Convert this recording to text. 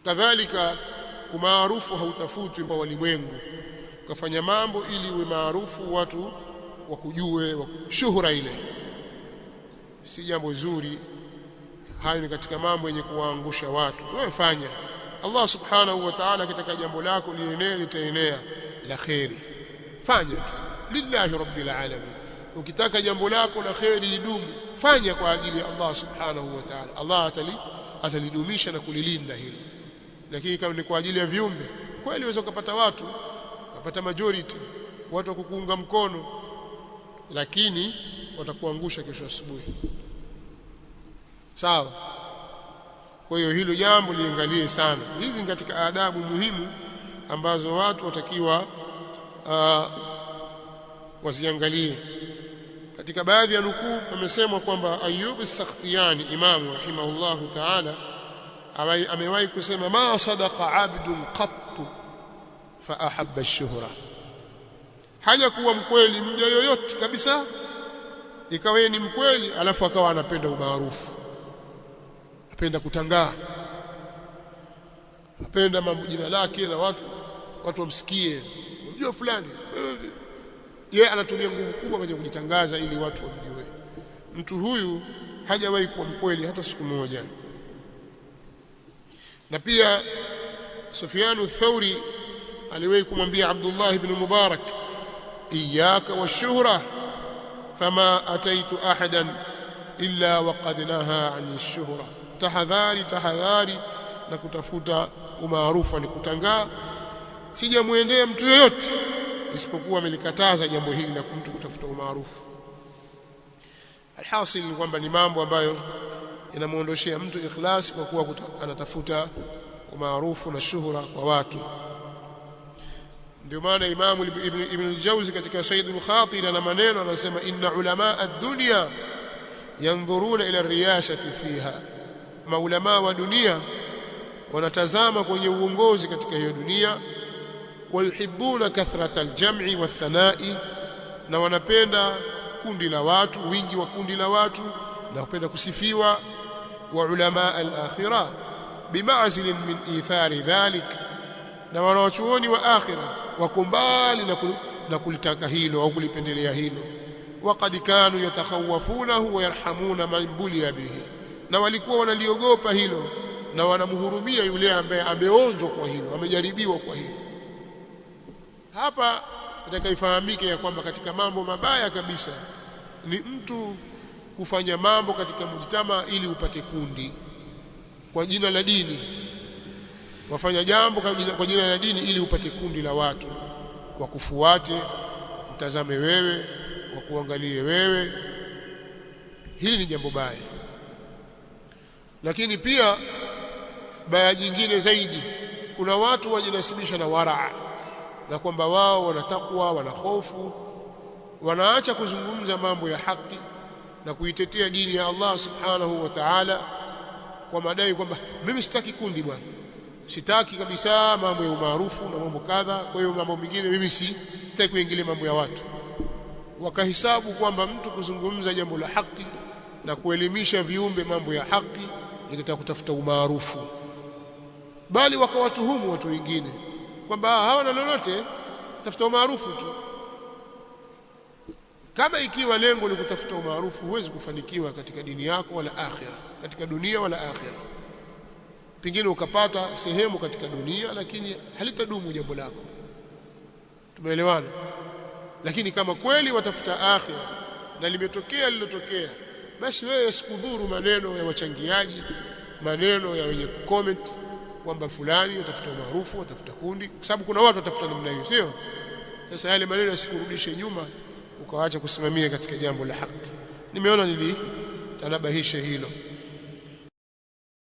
kadhalika umaarufu hautafutwi kwa walimwengu ukafanya mambo ili uwe maarufu watu wakujue shuhura ile si jambo zuri hayo ni katika mambo yenye kuwaangusha watu wewe fanya Allah subhanahu wa ta'ala katika jambo lako lienee litaenea la khairi fanya lillahi rabbil alamin ukitaka jambo lako la khairi lidumu fanya kwa ajili ya Allah subhanahu wa ta'ala Allah atalidumisha na kulilinda hilo lakini kama ni kwa ajili ya viumbe kweli unaweza kupata watu kupata majority watu kukuunga mkono lakini watakuangusha kesho asubuhi sawa kwa hiyo hilo jambo liangalie sana hizi katika adabu muhimu ambazo watu watakiwa waziangalie katika baadhi ya nukuu pamesema kwamba Ayyub as-Sakhtiyani imamu rahimahullahu ta'ala amewahi kusema ma sadaqa 'abdun qattu fa ahabba ash-shuhra haja kuwa mkweli mja yoyote kabisa ikawa ni mkweli alafu akawa anapenda umaarufu apenda kutangaa apenda mambo jina lake na watu wamsikie unajua fulani yeye anatumia nguvu kubwa kwenye kujitangaza ili watu wamjue mtu huyu hajawahi kuwa mkweli hata siku moja na pia Sufyan ath-Thawri aliwahi kumwambia Abdullah ibn Mubarak iyyaka wash-shuhra fama ataitu ahadan illa waqad naha 'ani ash-shuhra tahadhari na kutafuta umaarufu ni kutangaa sijamuendea mtu yoyote isipokuwa amelikataza jambo hili la mtu kutafuta umaarufu alhasil ni kwamba ni mambo ambayo inamuondoshia mtu ikhlas kwa kuwa anatafuta umaarufu na shuhura kwa watu ndio maana Imam Ibn al-Jawzi katika Sayyid al-Khatir ana maneno anasema inna ulama ad-dunya yanzuruna ila ar-riyasati fiha maulama wa dunia wanatazama kwenye uongozi katika hiyo dunia wayuhibbuna kathrata al-jam'i wath-thana'i na wanapenda kundi la watu wingi wa kundi la watu na wanapenda kusifiwa wa ulama al-akhirah bima'zil min ithari dhalik na wanawachuoni wa akhirah wakumbali na kulitaka hilo au kulipendelea hilo waqad kanu yatakhawafunahu wa yarhamuna man buliya bihi na walikuwa wanaliogopa hilo na wanamhurumia yule ambaye ameonjwa kwa hilo amejaribiwa kwa hilo hapa itakaifahamike ya kwamba katika mambo mabaya kabisa ni mtu kufanya mambo katika mujtama ili upate kundi kwa jina la dini wafanya jambo kwa jina la dini ili upate kundi la watu wakufuate utazame wewe wakuangalie wewe hili ni jambo baya lakini pia baya jingine zaidi kuna watu wajinasibisha na waraa na kwamba wao wana takwa wana hofu wanaacha kuzungumza mambo ya haki na kuitetea dini ya Allah subhanahu wa ta'ala kwa madai kwamba mimi sitaki kundi bwana sitaki kabisa mambo ya umaarufu na mambo kadha kwa hiyo mambo mengine mimi sitaki kuingilia mambo ya watu wakahesabu kwamba mtu kuzungumza jambo la haki na kuelimisha viumbe mambo ya haki ni kutafuta umaarufu bali wakawatuhumu watu wengine kwamba hawana lolote tafuta umaarufu tu kama ikiwa lengo ni kutafuta umaarufu huwezi kufanikiwa katika dini yako wala akhira katika dunia wala akhira pengine ukapata sehemu katika dunia lakini halitadumu jambo lako tumeelewana lakini kama kweli watafuta akhira na limetokea lilotokea basi wewe sikudhuru maneno ya wachangiaji maneno ya wenye comment kwamba fulani watafuta maarufu watafuta kundi kwa sababu kuna watu watafuta namna hiyo sio sasa yale maneno yasikurudishe nyuma ukaacha kusimamia katika jambo la haki nimeona nilitanabahisha hilo